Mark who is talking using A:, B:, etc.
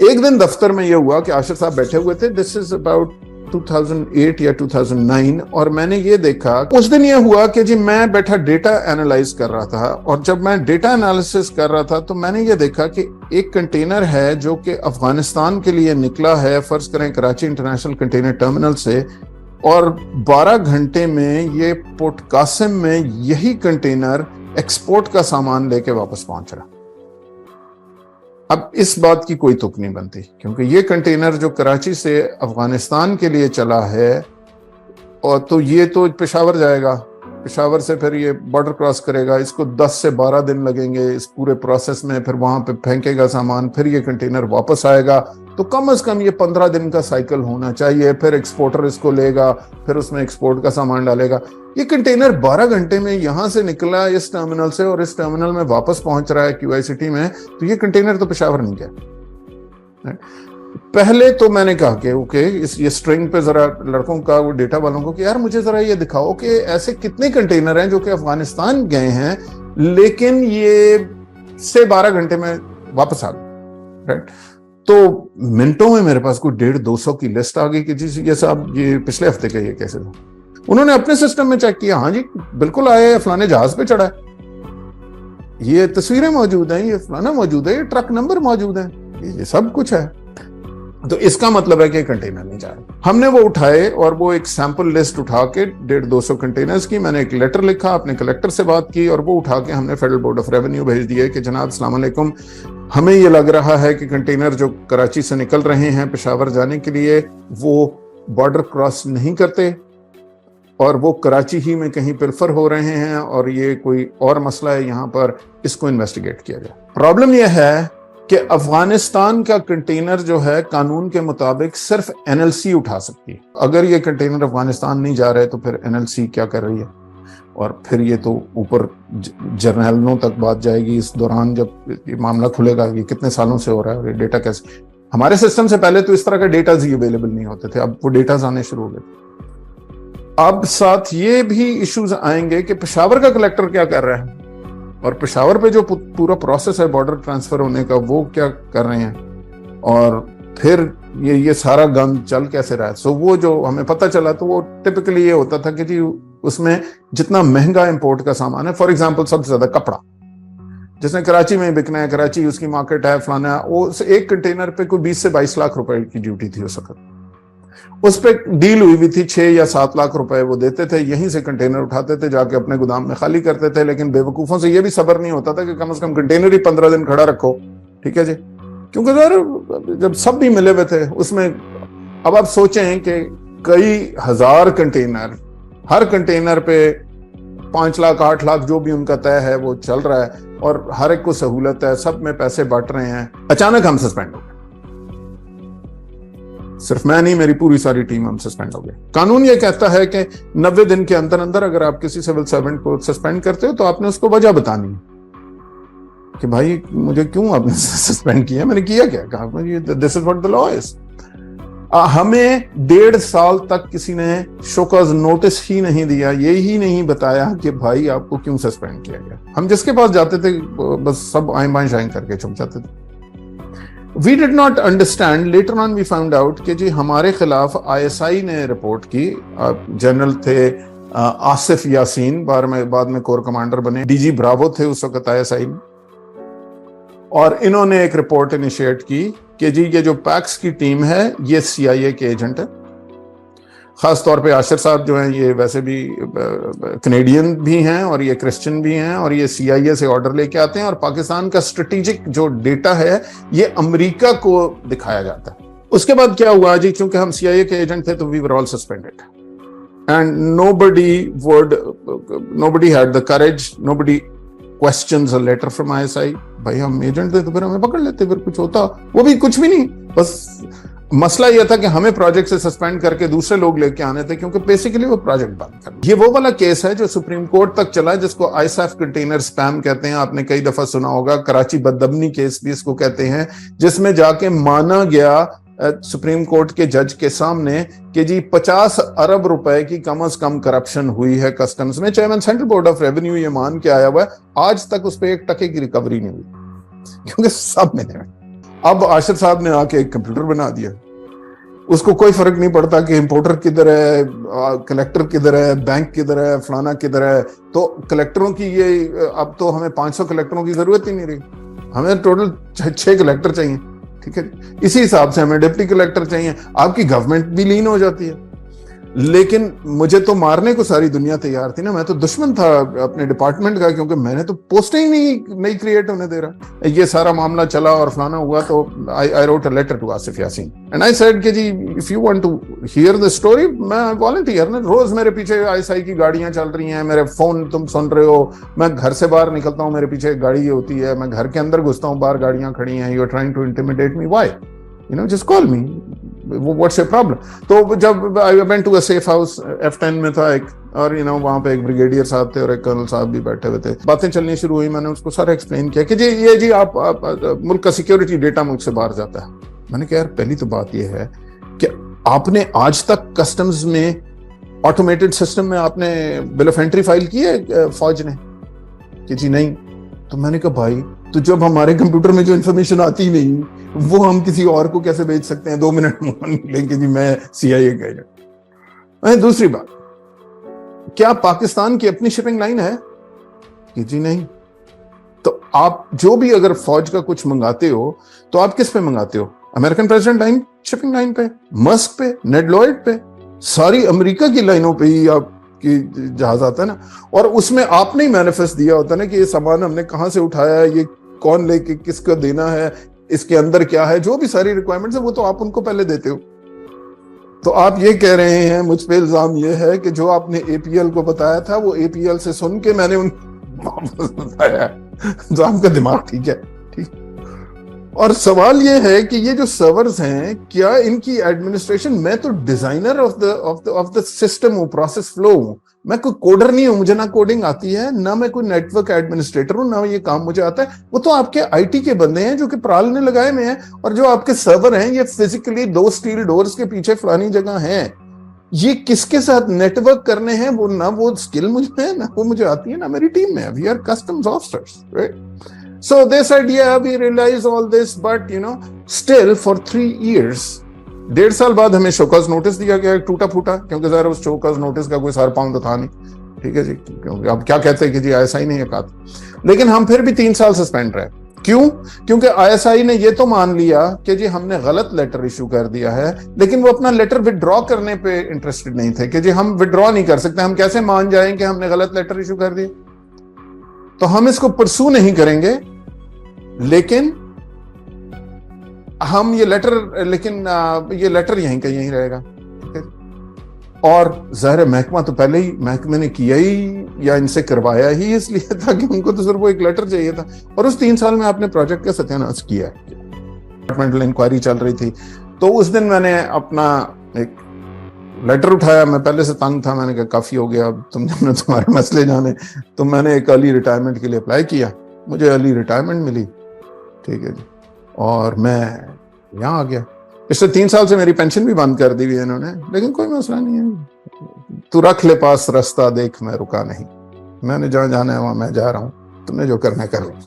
A: ایک دن دفتر میں یہ ہوا کہ عاشر صاحب بیٹھے ہوئے تھے, دس از اباؤٹ 2008 یا 2009, اور میں نے یہ دیکھا, اس دن یہ ہوا کہ جی میں بیٹھا ڈیٹا اینالائز کر رہا تھا, اور جب میں ڈیٹا انالیسس کر رہا تھا تو میں نے یہ دیکھا کہ ایک کنٹینر ہے جو کہ افغانستان کے لیے نکلا ہے, فرض کریں کراچی انٹرنیشنل کنٹینر ٹرمینل سے, اور 12 گھنٹے میں یہ پورٹ قاسم میں یہی کنٹینر ایکسپورٹ کا سامان لے کے واپس پہنچ رہا. اب اس بات کی کوئی تک نہیں بنتی, کیونکہ یہ کنٹینر جو کراچی سے افغانستان کے لیے چلا ہے, اور تو یہ تو پشاور جائے گا, پشاور سے پھر یہ بارڈر کراس کرے گا, اس کو 10 سے 12 دن لگیں گے اس پورے پروسیس میں, پھر وہاں پہ پھینکے گا سامان, پھر یہ کنٹینر واپس آئے گا, تو کم از کم یہ 15 دن کا سائیکل ہونا چاہیے. پھر ایکسپورٹر اس کو لے گا, پھر اس میں ایکسپورٹ کا سامان ڈالے گا. یہ کنٹینر 12 گھنٹے میں یہاں سے نکلا اس ٹرمینل سے, اور اس ٹرمینل میں واپس پہنچ رہا ہے کیو آئی سٹی میں, تو یہ کنٹینر تو پشاور نہیں گیا. پہلے تو میں نے کہا کہ اوکے, یہ سٹرنگ پہ ذرا لڑکوں کا, وہ ڈیٹا والوں کو, کہ یار مجھے ذرا یہ دکھاؤ کہ ایسے کتنے کنٹینر ہیں جو کہ افغانستان گئے ہیں لیکن یہ سے 12 گھنٹے میں واپس آ گئے, رائٹ. تو منٹوں میں میرے پاس کوئی 150-200 کی لسٹ آ گئی کہ جی یہ صاحب یہ پچھلے ہفتے کا یہ کیسے تھا. انہوں نے اپنے سسٹم میں چیک کیا, ہاں جی بالکل آئے, فلانے جہاز پہ چڑھا ہے, یہ تصویریں موجود ہیں, یہ فلانا موجود ہے, یہ ٹرک نمبر موجود ہے, یہ سب کچھ ہے. تو اس کا مطلب ہے کہ کنٹینر نہیں جا رہا. ہم نے وہ اٹھائے اور وہ ایک سیمپل لسٹ اٹھا کے 150-200 کنٹینرز کی, میں نے ایک لیٹر لکھا, اپنے کلیکٹر سے بات کی, اور وہ اٹھا کے ہم نے فیڈرل بورڈ آف ریونیو بھیج دیے کہ جناب السلام علیکم, ہمیں یہ لگ رہا ہے کہ کنٹینر جو کراچی سے نکل رہے ہیں پشاور جانے کے لیے وہ بارڈر کراس نہیں کرتے, اور وہ کراچی ہی میں کہیں پریفر ہو رہے ہیں, اور یہ کوئی اور مسئلہ ہے یہاں پر, اس کو انویسٹیگیٹ کیا جائے. پرابلم یہ ہے کہ افغانستان کا کنٹینر جو ہے قانون کے مطابق صرف این ایل سی اٹھا سکتی ہے. اگر یہ کنٹینر افغانستان نہیں جا رہے تو پھر این ایل سی کیا کر رہی ہے, اور پھر یہ تو اوپر جرنیلوں تک بات جائے گی. اس دوران جب یہ معاملہ کھلے گا یہ کتنے سالوں سے ہو رہا ہے, اور یہ ڈیٹا کیسے, ہمارے سسٹم سے پہلے تو اس طرح کا ڈیٹاز ہی اویلیبل نہیں ہوتے تھے, اب وہ ڈیٹاز آنے شروع ہو گئے. اب ساتھ یہ بھی ایشوز آئیں گے کہ پشاور کا کلیکٹر کیا کر رہا ہے, اور پشاور پہ جو پورا پروسیس ہے بارڈر ٹرانسفر ہونے کا وہ کیا کر رہے ہیں, اور پھر یہ سارا گند چل کیسے رہا ہے. سو وہ جو ہمیں پتہ چلا تو وہ ٹپکلی یہ ہوتا تھا کہ جی اس میں جتنا مہنگا امپورٹ کا سامان ہے, فار ایگزامپل سب سے زیادہ کپڑا جس نے کراچی میں بکنا ہے, کراچی اس کی مارکیٹ ہے فلانا, وہ ایک کنٹینر پہ کوئی 20 سے 22 لاکھ روپے کی ڈیوٹی تھی اس وقت. اس پہ ڈیل ہوئی تھی 6 یا 7 لاکھ روپے وہ دیتے تھے, یہیں سے کنٹینر اٹھاتے تھے, جا کے اپنے گودام میں خالی کرتے تھے. لیکن بیوقوفوں سے یہ بھی صبر نہیں ہوتا تھا کہ کم از کم کنٹینر ہی 15 دن کھڑا رکھو, ٹھیک ہے جی, کیونکہ ذرا جب سب بھی ملے ہوئے تھے اس میں. اب آپ سوچیں کہ کئی ہزار کنٹینر, ہر کنٹینر پہ 5 لاکھ 8 لاکھ جو بھی ان کا طے ہے وہ چل رہا ہے, اور ہر ایک کو سہولت ہے, سب میں پیسے بانٹ رہے ہیں. اچانک ہم سسپینڈ ہو گئے, صرف میں نہیں, میری پوری ساری ٹیم ہم سسپینڈ ہو گئے. قانون یہ کہتا ہے کہ 90 دن کے اندر اندر اگر آپ کسی سول سرونٹ کو سسپینڈ کرتے ہو تو آپ نے اس کو وجہ بتانی ہے کہ بھائی مجھے کیوں آپ نے سسپینڈ کیا, میں نے کیا کیا, کہا دس از واٹ دی لا از. ہمیں 1.5 سال تک کسی نے شو کاز نوٹس ہی نہیں دیا, یہی نہیں بتایا کہ بھائی آپ کو کیوں سسپینڈ کیا گیا. ہم جس کے پاس جاتے تھے بس سب آئیں بائیں شائیں کر کے چھپ جاتے تھے. We did not understand, later on we found out کہ جی ہمارے خلاف ISI نے رپورٹ کی, جنرل تھے آصف یاسین, بعد میں کور کمانڈر بنے, ڈی جی براوو تھے اس وقت ISI میں, اور انہوں نے ایک رپورٹ انیشیٹ کی کہ جی یہ جو پیکس کی ٹیم ہے یہ CIA کے ایجنٹ ہے. خاص طور پہ عاشر صاحب جو ہیں یہ ویسے بھی کینیڈین بھی ہیں اور یہ کرسچن بھی ہیں, اور یہ CIA سے آرڈر لے کے آتے ہیں, اور پاکستان کا اسٹریٹجک جو ڈیٹا ہے یہ امریکہ کو دکھایا جاتا ہے. اس کے بعد کیا ہوا جی, چونکہ ہم CIA کے ایجنٹ تھے تو we were all suspended and nobody had the courage, nobody questions a letter from ISI. بھائی ہم ایجنٹ تھے تو پھر ہمیں پکڑ لیتے, پھر کچھ ہوتا, وہ بھی کچھ بھی نہیں, بس مسئلہ یہ تھا کہ ہمیں پروجیکٹ سے سسپینڈ کر کے دوسرے لوگ لے کے آنے تھے, کیونکہ بیسیکلی وہ پروجیکٹ بند کر. یہ وہ والا کیس ہے جو سپریم کورٹ تک چلا, جس کو ISAF کنٹینر سپیم کہتے ہیں. آپ نے کئی دفعہ سنا ہوگا, کراچی بددمنی کیس بھی اس کو کہتے ہیں, جس میں جا کے مانا گیا سپریم کورٹ کے جج کے سامنے کہ جی 50 ارب روپے کی کم از کم کرپشن ہوئی ہے کسٹمز میں. Chairman central board of revenue یہ مان کے آیا ہوا ہے, آج تک اس پہ 1 ٹکے کی ریکوری نہیں ہوئی, کیونکہ سب ملے ہوئے. اب آشر صاحب نے آ کے ایک کمپیوٹر بنا دیا, اس کو کوئی فرق نہیں پڑتا کہ امپورٹر کدھر ہے, کلیکٹر کدھر ہے, بینک کدھر ہے, فلانا کدھر ہے. تو کلیکٹروں کی یہ اب تو ہمیں 500 کلیکٹروں کی ضرورت ہی نہیں رہی, ہمیں ٹوٹل 6 کلیکٹر چاہیے. ٹھیک ہے, اسی حساب سے ہمیں ڈپٹی کلیکٹر چاہیے. آپ کی گورنمنٹ بھی لین ہو جاتی ہے. لیکن مجھے تو مارنے کو ساری دنیا تیار تھی نا, میں تو دشمن تھا اپنے ڈپارٹمنٹ کا, کیونکہ میں نے تو پوسٹیں ہی نہیں کریٹ ہونے دے رہا. یہ سارا معاملہ چلا اور فلانا ہوا, تو I wrote a letter to Asif Yasin and I said کہ جی if you want to hear the story, میں والنٹیئر نا, روز میرے پیچھے ISI کی گاڑیاں چل رہی ہیں, میرے فون تم سن رہے ہو, میں گھر سے باہر نکلتا ہوں میرے پیچھے ایک گاڑی ہوتی ہے, میں گھر کے اندر گھستا ہوں باہر گاڑیاں کھڑی ہیں, you are trying to intimidate me, why? You know, just call me. What's your problem? تو جب I went to a safe house, F10 میں تھا ایک, اور وہاں پہ ایک بریگیڈیئر صاحب تھے اور ایک کرنل صاحب بھی بیٹھے ہوئے تھے. باتیں چلنی شروع ہوئی, میں نے اس کو سارا ایکسپلین کیا کہ جی آپ ملک کا سیکیورٹی ڈیٹا ملک سے باہر جاتا ہے. میں نے کہا یار پہلی تو بات یہ ہے کہ آپ نے آج تک کسٹمز میں آٹومیٹڈ سسٹم میں آپ نے بل آف انٹری فائل کی ہے فوج نے؟ کہ جی نہیں. تو میں نے کہا بھائی, تو جب ہمارے کمپیوٹر میں جو انفارمیشن آتی نہیں وہ ہم کسی اور کو کیسے بھیج سکتے ہیں 2 منٹ لیں کہ جی میں CIA کا ایجنٹ. دوسری بات, کیا پاکستان کی اپنی شپنگ لائن ہے؟ کہ جی نہیں. تو آپ جو بھی اگر فوج کا کچھ منگاتے ہو تو آپ کس پہ منگاتے ہو؟ American president line, shipping line پہ, مسک پہ, نیڈ لوئڈ پہ, ساری امریکہ کی لائنوں پہ ہی آپ کی جہاز آتا ہے نا. اور اس میں آپ نے مینیفیسٹ دیا ہوتا ہے نا کہ یہ سامان ہم نے کہاں سے اٹھایا ہے, یہ کون لے کے کس کو دینا ہے, اس کے اندر کیا ہے, جو بھی ساری ریکوائرمنٹس ہیں وہ تو آپ ان کو پہلے دیتے ہو. تو آپ یہ کہہ رہے ہیں, مجھ پہ الزام یہ ہے کہ جو آپ نے APL کو بتایا تھا وہ APL سے سن کے میں نے ان واپس بتایا. جو آپ کا دماغ ٹھیک ہے؟ ٹھیک. اور سوال یہ ہے کہ یہ جو سرورز ہیں, کیا ان کی ایڈمنسٹریشن, میں تو ڈیزائنر آف دا سسٹم ہوں, پروسیس فلو ہوں, میں کوئی کوڈر نہیں ہوں, مجھے نہ کوڈنگ آتی ہے, نہ میں کوئی نیٹ ورک ایڈمنسٹریٹر ہوں, نہ یہ کام مجھے آتا ہے. وہ تو آپ کے IT کے بندے ہیں جو کہ پرال نے لگائے میں ہیں, اور جو آپ کے سرور ہیں یہ فزیکلی 2 اسٹیل ڈورز کے پیچھے فلانی جگہ ہیں. یہ کس کے ساتھ نیٹ ورک کرنے ہیں, وہ نہ وہ اسکل مجھ میں ہے, نہ وہ مجھے آتی ہے, نہ میری ٹیم میں. We are customs officers, right? So they said, yeah, we realize all this, but still for 3 years, 1.5 سال بعد ہمیں شوکاز نوٹس دیا گیا, ٹوٹا پھوٹا, کیونکہ ظاہر اس شوکاز نوٹس کا کوئی سار پاؤں تو تھا نہیں. ٹھیک ہے جی, کیونکہ اب کیا کہتے ہیں کہ جی ISI نے یہ کہا تھا. لیکن ہم پھر بھی 3 سال سسپینڈ رہے. کیوں؟ کیونکہ ISI نے یہ تو مان لیا کہ جی ہم نے غلط لیٹر ایشو کر دیا ہے, لیکن وہ اپنا لیٹر وڈرا کرنے پہ انٹرسٹڈ نہیں تھے کہ جی ہم وڈرا نہیں کر سکتے, ہم کیسے مان جائیں کہ ہم نے غلط لیٹر ایشو کر دیا. تو ہم اس کو پرسو نہیں کریں گے, لیکن ہم یہ لیٹر یہیں کا یہیں رہے گا. اور ظاہر محکمہ تو پہلے ہی محکمے نے کیا ہی یا ان سے کروایا ہی اس لیے تھا کہ ان کو تو صرف وہ ایک لیٹر چاہیے تھا. اور اس 3 سال میں آپ نے پروجیکٹ کا ستیاناش کیا ہے. ڈپارٹمنٹل انکوائری چل رہی تھی, تو اس دن میں نے اپنا ایک لیٹر اٹھایا. میں پہلے سے تنگ تھا, میں نے کہا کافی ہو گیا, اب تمہارے مسئلے جانے. تو میں نے ایک ارلی ریٹائرمنٹ کے لیے اپلائی کیا, مجھے ارلی ریٹائرمنٹ ملی. ٹھیک ہے جی, اور میں یہاں آ گیا. پچھلے 3 سال سے میری پینشن بھی بند کر دی ہوئی ہے انہوں نے, لیکن کوئی مسئلہ نہیں ہے. تو رکھ لے پاس رستہ دیکھ, میں رکا نہیں, میں نے جہاں جانا ہے وہاں میں جا رہا ہوں, تم نے جو کرنا ہے کر لو.